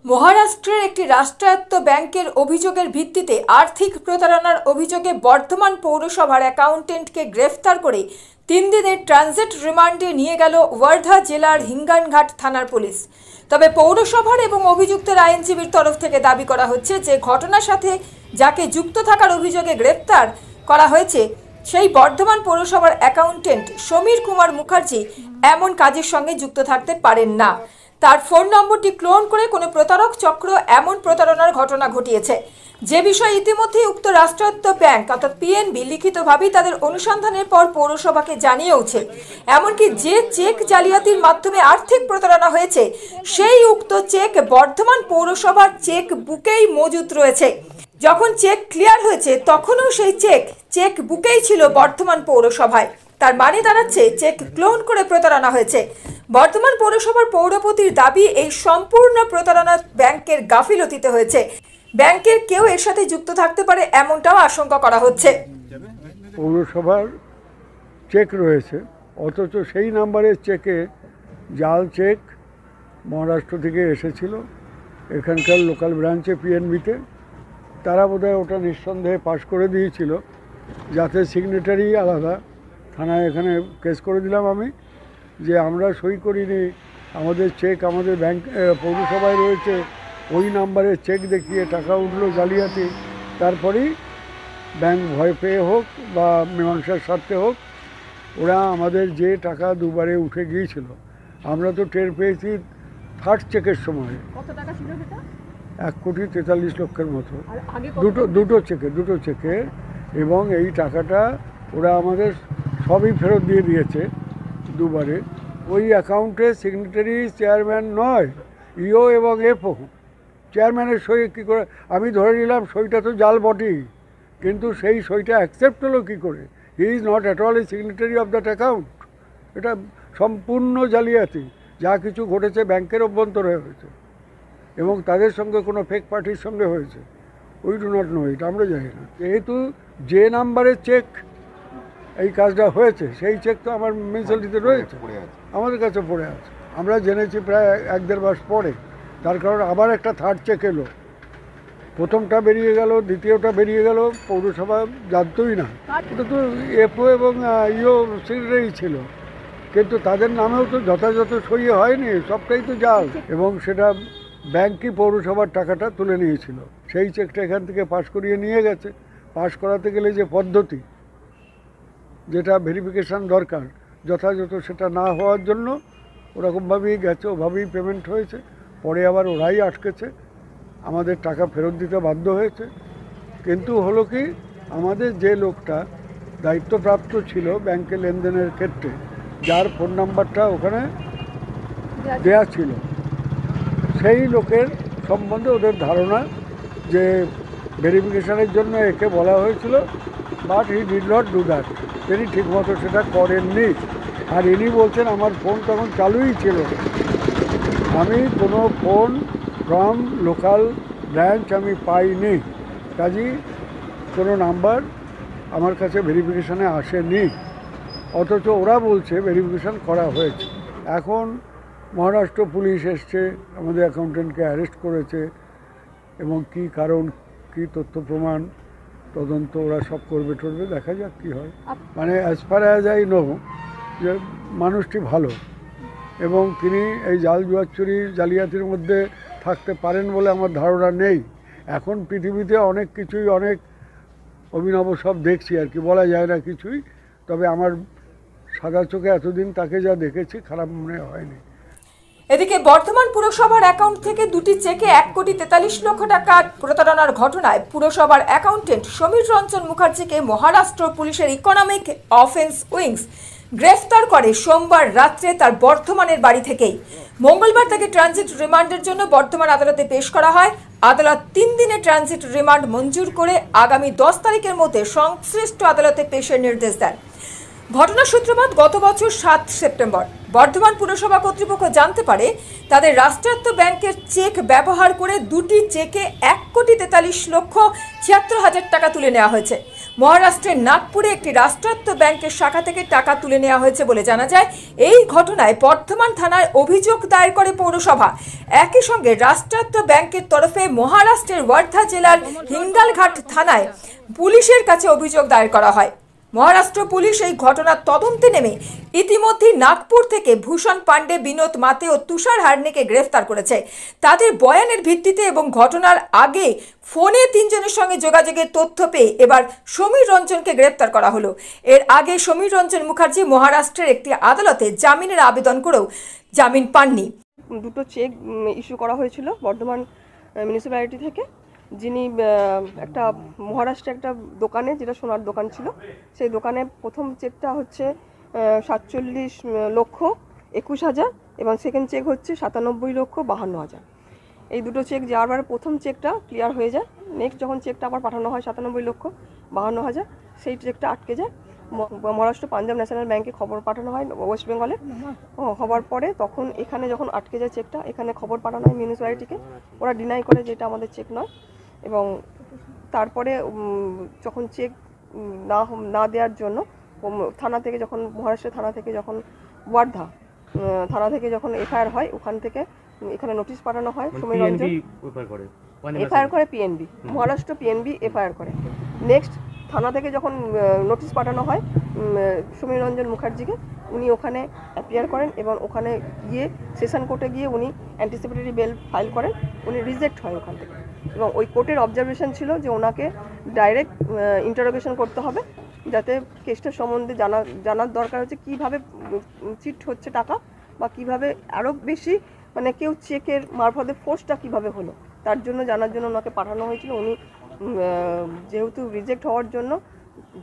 মহারাষ্ট্রের একটি রাষ্ট্রায়ত্ত ব্যাংকের অভিযোগের ভিত্তিতে আর্থিক প্রতারণার অভিযোগে বর্ধমান পৌরসভার অ্যাকাউন্টেন্টকে গ্রেফতার করে 3 দিনের ট্রানজিট রিমান্ডে নিয়ে গেল ওয়ার্ধা জেলার হিঙ্গনঘাট থানার পুলিশ। তবে পৌরসভার এবং অভিযুক্তের আইনজীবীর তরফ থেকে দাবি করা হচ্ছে যে ঘটনার সাথে যাকে যুক্ত থাকার অভিযোগে গ্রেফতার করা হয়েছে সেই বর্ধমান পৌরসভার অ্যাকাউন্টেন্ট সমীর কুমার মুখার্জি এমন কাজের সঙ্গে যুক্ত থাকতে পারেন না। তার ফোন নম্বরটি ক্লোন করে কোনো প্রতারক চক্র এমন প্রতারণার ঘটনা ঘটিয়েছে, যে বিষয়ে ইতিমধ্যেই উক্ত রাষ্ট্রায়ত্ত ব্যাংক অর্থাৎ পিএনবি লিখিতভাবেই তাদের অনুসন্ধানের পর পৌরসভাকে জানিয়েওছে। এমনকি যে চেক জালিয়াতির মাধ্যমে আর্থিক প্রতারণা হয়েছে সেই উক্ত চেক বর্ধমান পৌরসভার চেক বুকেই মজুত রয়েছে। যখন চেক ক্লিয়ার হয়েছে তখনও সেই চেক বুকেই ছিল বর্ধমান পৌরসভায়। তার মানে দাঁড়াচ্ছে চেক ক্লোন করে প্রতারণা হয়েছে। বর্ধমান পৌরসভার পৌরপতির দাবি এই সম্পূর্ণ প্রতারণা ব্যাংকের গাফিলতিতে হয়েছে। ব্যাংকের কেউ এর সাথে যুক্ত থাকতে পারে এমনটাও আশঙ্কা করা হচ্ছে। পৌরসভার চেক রয়েছে, অথচ সেই নাম্বারের চেকে জাল চেক মহারাষ্ট্র থেকে এসেছিল এখানকার লোকাল ব্রাঞ্চে পিএনবিতে। তারা বোধহয় ওটা নিঃসন্দেহে পাস করে দিয়েছিল, যাতে সিগনেচারি আলাদা। থানায় এখানে কেস করে দিলাম আমি যে আমরা সই করিনি, আমাদের চেক আমাদের ব্যাংক পৌরসভায় রয়েছে, ওই নাম্বারের চেক দেখিয়ে টাকা উঠলো জালিয়াতি। তারপরেই ব্যাংক ভয় পেয়ে হোক বা মীমাংসার স্বার্থে হোক, ওরা আমাদের যে টাকা দুবারে উঠে গিয়েছিল, আমরা তো টের পেয়েছি থার্ড চেকের সময়। কত টাকা ছিল সেটা? 1,43,00,000 মতো, দুটো চেকে। এবং এই টাকাটা ওরা আমাদের সবই ফেরত দিয়ে দিয়েছে দুবারে। ওই অ্যাকাউন্টে সিগনেটারি চেয়ারম্যান নয়, ইও এবং এফও। চেয়ারম্যানের সই কী করে? আমি ধরে নিলাম সইটা তো জাল বটেই, কিন্তু সেই সইটা অ্যাকসেপ্ট হলো কী করে? He is not at all A signatory of that account. এটা সম্পূর্ণ জালিয়াতি। যা কিছু ঘটেছে ব্যাংকের অভ্যন্তরে হয়েছে এবং তাদের সঙ্গে কোনো ফেক পার্টির সঙ্গে হয়েছে। উই ডু নট নো ইট, আমরা জানি না। যেহেতু যে নাম্বারের চেক এই কাজটা হয়েছে, সেই চেক তো আমার মিউনিসিপ্যালিটিতে রয়েছে, আমাদের কাছে পড়ে আছে। আমরা জেনেছি প্রায় 1-1.5 মাস পরে। তার কারণ আবার একটা থার্ড চেক এলো, প্রথমটা বেরিয়ে গেল, দ্বিতীয়টা বেরিয়ে গেল, পৌরসভা জানতই না। এটা তো এফও এবং ইও সেক্রেটারি ছিল, কিন্তু তাদের নামেও তো যথাযথ সই হয়নি, সবটাই তো জাল। এবং সেটা ব্যাংকই পৌরসভার টাকাটা তুলে নিয়েছিল। সেই চেকটা এখান থেকে পাস করিয়ে নিয়ে গেছে। পাস করাতে গেলে যে পদ্ধতি, যেটা ভেরিফিকেশান দরকার, যথাযথ সেটা না হওয়ার জন্য ওরকমভাবেই গেছে, ওভাবেই পেমেন্ট হয়েছে। পরে আবার ওরাই আটকেছে, আমাদের টাকা ফেরত দিতে বাধ্য হয়েছে। কিন্তু হলো কি, আমাদের যে লোকটা দায়িত্বপ্রাপ্ত ছিল ব্যাংকে লেনদেনের ক্ষেত্রে, যার ফোন নাম্বারটা ওখানে দেয়া ছিল, সেই লোকের সম্বন্ধে ওদের ধারণা যে ভেরিফিকেশানের জন্য একে বলা হয়েছিল, but he did not do that. তিনি ঠিকমতো সেটা করেননি। আর ইনি বলছেন আমার ফোন তখন চালুই ছিল, আমি কোনো ফোন ফ্রম লোকাল ব্রাঞ্চ আমি পাইনি, কাজেই কোনো নাম্বার আমার কাছে ভেরিফিকেশানে আসেনি। অথচ ওরা বলছে ভেরিফিকেশান করা হয়েছে। এখন মহারাষ্ট্র পুলিশ এসছে, আমাদের অ্যাকাউন্টেন্টকে অ্যারেস্ট করেছে, এবং কি কারণ, কি তথ্য প্রমাণ তদন্ত ওরা সব করবে টরবে, দেখা যাক কী হয়। মানে as far as I know যে মানুষটি ভালো, এবং তিনি এই জাল জুয়াচুরি জালিয়াতির মধ্যে থাকতে পারেন বলে আমার ধারণা নেই। এখন পৃথিবীতে অনেক কিছুই, অনেক অভিনব সব দেখছি আর কি, বলা যায় না কিছুই। তবে আমার সাদা চোখে এতদিন তাকে যা দেখেছি, খারাপ মনে হয়নি। এদিকে বর্ধমান পুরসভার অ্যাকাউন্ট থেকে দুটি চেকে 1,43,00,000 টাকা প্রতারণার ঘটনায় পুরসভার অ্যাকাউন্টেন্ট সমীর রঞ্জন মুখার্জিকে মহারাষ্ট্র পুলিশের ইকোনমিক অফেন্স উইংস গ্রেফতার করে সোমবার রাত্রে তার বর্ধমানের বাড়ি থেকেই। মঙ্গলবার তাকে ট্রানজিট রিমান্ডের জন্য বর্ধমান আদালতে পেশ করা হয়। আদালত 3 দিনের ট্রানজিট রিমান্ড মঞ্জুর করে আগামী 10 তারিখের মধ্যে সংশ্লিষ্ট আদালতে পেশের নির্দেশ দেন। ঘটনার সূত্রপাত গত বছর 7 সেপ্টেম্বর। বর্ধমান পুরসভা কর্তৃপক্ষ জানতে পারে তাদের রাষ্ট্রায়ত্ত ব্যাংকের চেক ব্যবহার করে দুটি চেকে 1,43,76,000 টাকা তুলে নেওয়া হয়েছে। মহারাষ্ট্রের নাগপুরে একটি রাষ্ট্রায়ত্ত ব্যাংকের শাখা থেকে টাকা তুলে নেওয়া হয়েছে বলে জানা যায়। এই ঘটনায় বর্ধমান থানায় অভিযোগ দায়ের করে পৌরসভা। একই সঙ্গে রাষ্ট্রায়ত্ত ব্যাংকের তরফে মহারাষ্ট্রের ওয়ার্ধা জেলার হিঙ্গালঘাট থানায় পুলিশের কাছে অভিযোগ দায়ের করা হয়। মহারাষ্ট্র পুলিশ এই ঘটনার তদন্তে নেমে ইতিমধ্যেই নাগপুর থেকে ভূষণ পাণ্ডে, বিনোদ মাতে ও তুষার হার্নেকে গ্রেফতার করেছে। তাদের বয়ানের ভিত্তিতে এবং ঘটনার আগে ফোনে তিনজনের সঙ্গে যোগাযোগের তথ্য পেয়ে এবার সমীর রঞ্জনকে গ্রেফতার করা হলো। এর আগে সমীর রঞ্জন মুখার্জি মহারাষ্ট্রের একটি আদালতে জামিনের আবেদন করেও জামিন পাননি। দুটো চেক ইস্যু করা হয়েছিল বর্ধমান মিউনিসিপ্যালিটি থেকে, যিনি একটা মহারাষ্ট্রে একটা দোকানে, যেটা সোনার দোকান ছিল, সেই দোকানে প্রথম চেকটা হচ্ছে 47,21,000 এবং সেকেন্ড চেক হচ্ছে 97,52,000। এই দুটো চেক যাওয়ার প্রথম চেকটা ক্লিয়ার হয়ে যায়। নেক্সট যখন চেকটা আবার পাঠানো হয় 97,52,000, সেই চেকটা আটকে যায়। মহারাষ্ট্র পাঞ্জাব ন্যাশনাল ব্যাংকে খবর পাঠানো হয় ওয়েস্ট বেঙ্গলে। হওয়ার পরে তখন এখানে যখন আটকে যায় চেকটা, এখানে খবর পাঠানো হয় মিউনিসিপ্যালিটিকে। ওরা ডিনাই করে যে এটা আমাদের চেক নয়, এবং তারপরে যখন চেক না দেওয়ার জন্য থানা থেকে, যখন মহারাষ্ট্র থানা থেকে, যখন ওয়ার্ধা থানা থেকে যখন এফআইআর হয়, ওখান থেকে এখানে নোটিশ পাঠানো হয়। সমীর রঞ্জন এফআইআর করে পিএনবি, মহারাষ্ট্র পিএনবি এফআইআর করে। নেক্সট থানা থেকে যখন নোটিশ পাঠানো হয় সমীর রঞ্জন মুখার্জিকে, উনি ওখানে অ্যাপিয়ার করেন এবং ওখানে গিয়ে সেশন কোর্টে গিয়ে উনি অ্যান্টিসিপেটরি বেল ফাইল করেন। উনি রিজেক্ট হয় ওখান থেকে, এবং ওই কোর্টের অবজারভেশন ছিল যে ওনাকে ডাইরেক্ট ইন্টারোগেশন করতে হবে, যাতে কেসটার সম্বন্ধে জানার দরকার হচ্ছে কীভাবে চিট হচ্ছে টাকা, বা কিভাবে আরও বেশি মানে কেউ চেকের মারফতে ফোর্সটা কিভাবে হলো, তার জন্য জানার জন্য ওনাকে পাঠানো হয়েছিল। উনি যেহেতু রিজেক্ট হওয়ার জন্য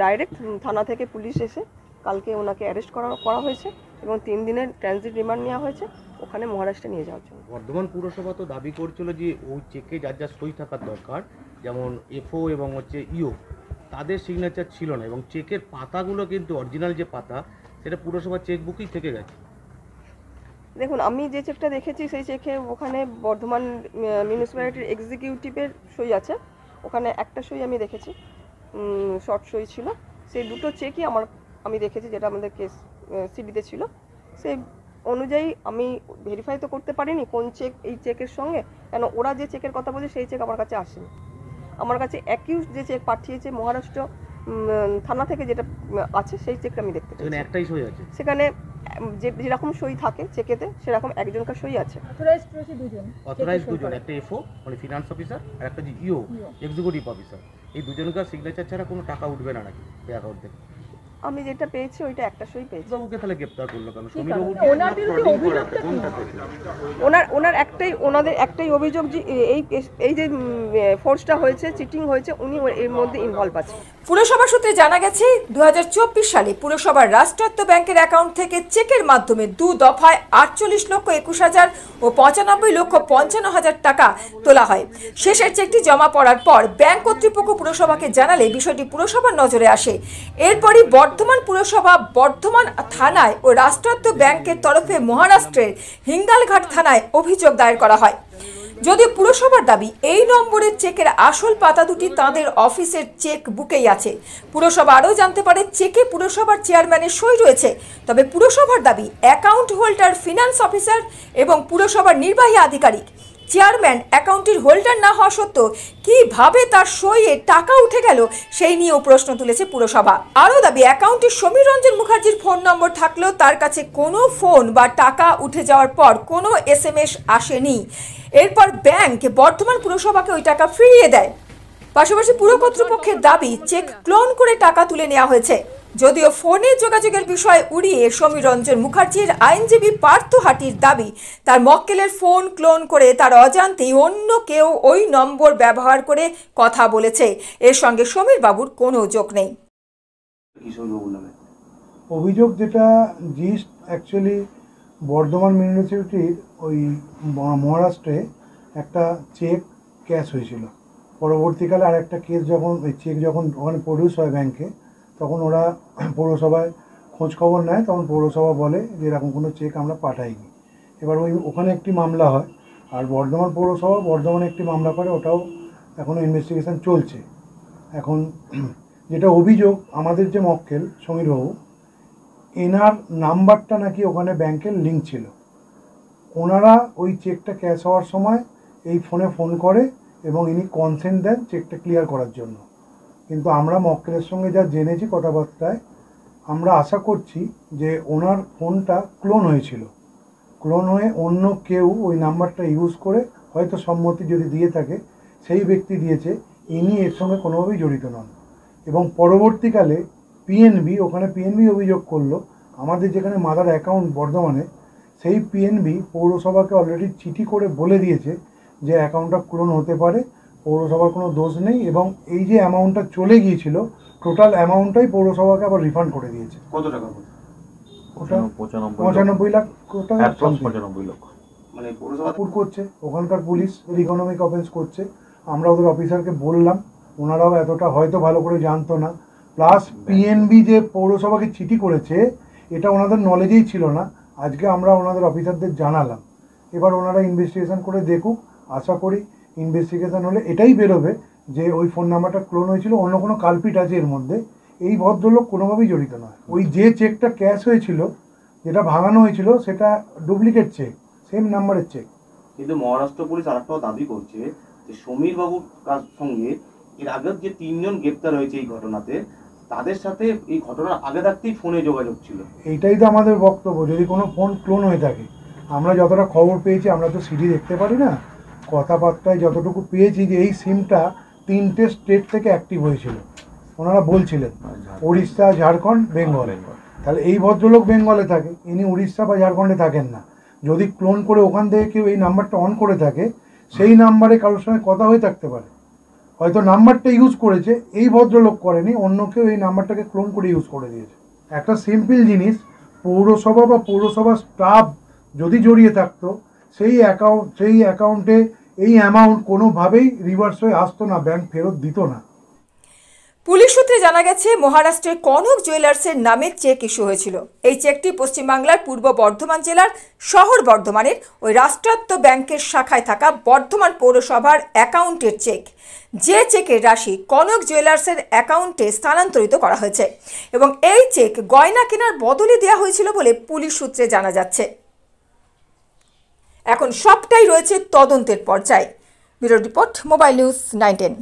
ডাইরেক্ট থানা থেকে পুলিশ এসে কালকে ওনাকে অ্যারেস্ট করা হয়েছে এবং 3 দিনের ট্রানজিট রিমান্ড নেওয়া হয়েছে ওখানে মহারাষ্ট্রে নিয়ে যাওয়ার জন্য। বর্ধমান পুরসভা তো দাবি করছিল যে ওই চেকে যার যা সই থাকার দরকার, যেমন এফও এবং হচ্ছে ইও, তাদের সিগনেচার ছিল না, এবং চেকের পাতাগুলো কিন্তু অরিজিনাল যে পাতা সেটা পুরসভার চেকবুকই থেকে গেছে। দেখুন, আমি যে চেকটা দেখেছি সেই চেকে ওখানে বর্ধমান মিউনিসিপ্যালিটির এক্সিকিউটিভের সই আছে, ওখানে একটা সই আমি দেখেছি, শর্ট সই ছিল। সেই দুটো চেকই আমি দেখেছি, যেটা আমাদের কেস সিডিতে ছিল। সেই অনুযায়ী আমি ভেরিফাই তো করতে পারিনি কোন চেক এই চেকের সঙ্গে, কেন ওরা যে চেকের কথা বলছে সেই চেক আমার কাছে আসেনি। আমার কাছে অ্যাকিউজ যে চেক পাঠিয়েছে মহারাষ্ট্র থানা থেকে, যেটা আছে সেই চেকটা আমি দেখতে চাই। একটাই সই আছে সেখানে, যেরকম সই থাকে চেকেতে সেরকম একজনকার সই আছে। অথরাইজড দুজন, একটা এফও মানে ফিনান্স অফিসার আর একটা যে ইও এক্সিকিউটিভ অফিসার, এই দুজনকার সিগনেচার ছাড়া কোনো টাকা উঠবে না নাকি এই অ্যাকাউন্ট থেকে? আমি যেটা পেয়েছি ওইটা একটা সই পেয়েছি। বাবুকে তাহলে গ্রেফতার করলো কেন? সমীর বাবু ওনাদের একটাই অভিযোগ যে এই যে ফোর্সটা হয়েছে, চিটিং হয়েছে, উনি এর মধ্যে ইনভলভ আছে। পুরসভা সূত্রে জানা গেছে 2024 সালে পুরসভার রাষ্ট্রায়ত্ত ব্যাংকের অ্যাকাউন্ট থেকে চেকের মাধ্যমে 2 দফায় 48,21,000 ও 95,55,000 টাকা তোলা হয়। শেষের চেকটি জমা পড়ার পর ব্যাংক কর্তৃপক্ষ পুরসভাকে জানালে বিষয়টি পুরসভার নজরে আসে। এরপরই বর্ধমান পুরসভা বর্ধমান থানায় ও রাষ্ট্রায়ত্ত ব্যাংকের তরফে মহারাষ্ট্রের হিঙ্গালঘাট থানায় অভিযোগ দায়ের করা হয়। যদিও পুরসভার দাবি এই নম্বরের চেকের আসল পাতা দুটি তাদের অফিসের চেক বুকেই আছে। পুরসভা আরও জানতে পারে চেকে পুরসভার চেয়ারম্যানের সই রয়েছে, তবে পুরসভার দাবি অ্যাকাউন্ট হোল্ডার ফিনান্স অফিসার এবং পুরসভার নির্বাহী আধিকারিক। চেয়ারম্যান অ্যাকাউন্টের হোল্ডার না হওয়া সত্ত্বেও কিভাবে তার সইয়ে টাকা উঠে গেল সেই নিয়েও প্রশ্ন তুলেছে পুরসভা। আরও দাবি অ্যাকাউন্টে সমীর রঞ্জন মুখার্জির ফোন নম্বর থাকলেও তার কাছে কোনো ফোন বা টাকা উঠে যাওয়ার পর কোনো SMS আসেনি। এরপর ব্যাংক বর্ধমান পুরসভাকে ওই টাকা ফিরিয়ে দেয়। পাশাপাশি পুর কর্তৃপক্ষের দাবি চেক ক্লোন করে টাকা তুলে নেওয়া হয়েছে। যদিও ফোনে যোগাযোগের বিষয় উড়িয়ে সমীর রঞ্জন মুখার্জির আইনজীবী পার্থ হাটির দাবি তার মক্কেলের ফোন ক্লোন করে তার অজান্তেই অন্য কেউ ওই নম্বর ব্যবহার করে কথা বলেছে। এর সঙ্গে সমীর বাবুর কোনো যোগ নেই। অভিযোগ যেটা জিস্ট অ্যাকচুয়ালি বর্ধমান মিউনিসিপ্যালিটির ওই মহারাষ্ট্রে একটা চেক ক্যাশ হয়েছিল। পরবর্তীকালে আর একটা কেস যখন ওই চেক যখন ওখানে প্রডিউস হয় ব্যাংকে, তখন ওরা পৌরসভায় খোঁজ খবর নেয়, তখন পৌরসভা বলে যে এরকম কোনো চেক আমরা পাঠাইনি। এবার ওখানে একটি মামলা হয়, আর বর্ধমান পৌরসভা বর্ধমানে একটি মামলা করে, ওটাও এখনও ইনভেস্টিগেশন চলছে। এখন যেটা অভিযোগ আমাদের যে মক্কেল সমীরবাবু, এনার নাম্বারটা নাকি ওখানে ব্যাংকের লিঙ্ক ছিল। ওনারা ওই চেকটা ক্যাশ হওয়ার সময় এই ফোনে ফোন করে এবং ইনি কনসেন্ট দেন চেকটা ক্লিয়ার করার জন্য। কিন্তু আমরা মক্কেলের সঙ্গে যা জেনেছি কথাবার্তায়, আমরা আশা করছি যে ওনার ফোনটা ক্লোন হয়েছিল, ক্লোন হয়ে অন্য কেউ ওই নাম্বারটা ইউজ করে, হয়তো সম্মতি যদি দিয়ে থাকে সেই ব্যক্তি দিয়েছে, ইনি এর সঙ্গে কোনোভাবেই জড়িত নন। এবং পরবর্তীকালে পিএনবি, ওখানে পিএনবি অভিযোগ করলো আমাদের যেখানে মাদার অ্যাকাউন্ট বর্ধমানে, সেই পিএনবি পৌরসভাকে অলরেডি চিঠি করে বলে দিয়েছে যে অ্যাকাউন্টটা ক্লোন হতে পারে, পৌরসভার কোনো দোষ নেই, এবং এই যে অ্যামাউন্টটা চলে গিয়েছিল টোটাল অ্যামাউন্টটাই পৌরসভাকে আবার রিফান্ড করে দিয়েছে। কত টাকা? ওটা 95 লাখ টাকা, 95 লক্ষ। মানে পৌরসভা করছে, ওখানকার পুলিশ ইকোনমিক অফেন্স করছে। আমরা ওদের অফিসারকে বললাম, ওনারাও এতটা হয়তো ভালো করে জানতো না। প্লাস পিএনবি যে পৌরসভাকে চিঠি করেছে এটা ওনাদের নলেজেই ছিল না। আজকে আমরা ওনাদের অফিসারদের জানালাম, এবার ওনারা ইনভেস্টিগেশন করে দেখুক। আশা করি ইনভেস্টিগেশন হলে এটাই বেরোবে যে ওই ফোন নাম্বারটা ক্লোন হয়েছিল, অন্য কোনো কালপিট আছে এর মধ্যে। এই ভদ্রলোক কোনোভাবেই জড়িত নয়। ওই যে চেকটা ক্যাশ হয়েছিল, যেটা ভাঙানো হয়েছিল, সেটা ডুপ্লিকেট চেক, সেম নাম্বারের চেক। কিন্তু মহারাষ্ট্র পুলিশ আরেকটাও দাবি করছে যে সমীর বাবুর সঙ্গে এর আগের যে 3 জন গ্রেপ্তার হয়েছে এই ঘটনাতে, তাদের সাথে এই ঘটনার আগে থাকতেই ফোনে যোগাযোগ ছিল। এইটাই তো আমাদের বক্তব্য। যদি কোনো ফোন ক্লোন হয়ে থাকে, আমরা যতটা খবর পেয়েছি, আমরা তো সিডি দেখতে পারি না, কথাবার্তায় যতটুকু পেয়েছি যে এই সিমটা 3টে স্টেট থেকে অ্যাক্টিভ হয়েছিল, ওনারা বলছিলেন উড়িষ্যা, ঝাড়খণ্ড, বেঙ্গল। তাহলে এই ভদ্রলোক বেঙ্গলে থাকে, ইনি উড়িষ্যা বা ঝাড়খণ্ডে থাকেন না। যদি ক্লোন করে ওখান থেকে কেউ এই নাম্বারটা অন করে থাকে, সেই নাম্বারে কারোর সঙ্গে কথা হয়ে থাকতে পারে, হয়তো নাম্বারটা ইউজ করেছে, এই ভদ্রলোক করেনি, অন্য কেউ এই নাম্বারটাকে ক্লোন করে ইউজ করে দিয়েছে। একটা সিম্পল জিনিস, পৌরসভা বা পৌরসভার স্টাফ যদি জড়িয়ে থাকতো, সেই অ্যাকাউন্টে এই অ্যামাউন্ট কোনোভাবেই রিভার্স হয়ে আসতো না, ব্যাংক ফেরত দিত না। পুলিশ সূত্রে জানা গেছে মহারাষ্ট্রের কনক জুয়েলার্সের নামে চেক ইস্যু হয়েছিল। এই চেকটি পশ্চিমবাংলার পূর্ব বর্ধমান জেলার শহর বর্ধমানের ওই রাষ্ট্রায়ত্ত ব্যাংকের শাখায় থাকা বর্ধমান পৌরসভার অ্যাকাউন্টের চেক। যে চেকের রাশি কনক জুয়েলার্সের অ্যাকাউন্টে স্থানান্তরিত করা হয়েছে এবং এই চেক গয়না কেনার বদলে দেওয়া হয়েছিল বলে পুলিশ সূত্রে জানা যাচ্ছে। এখন সবটাই রয়েছে তদন্তের পর্যায়ে। Bureau report, mobile news 910।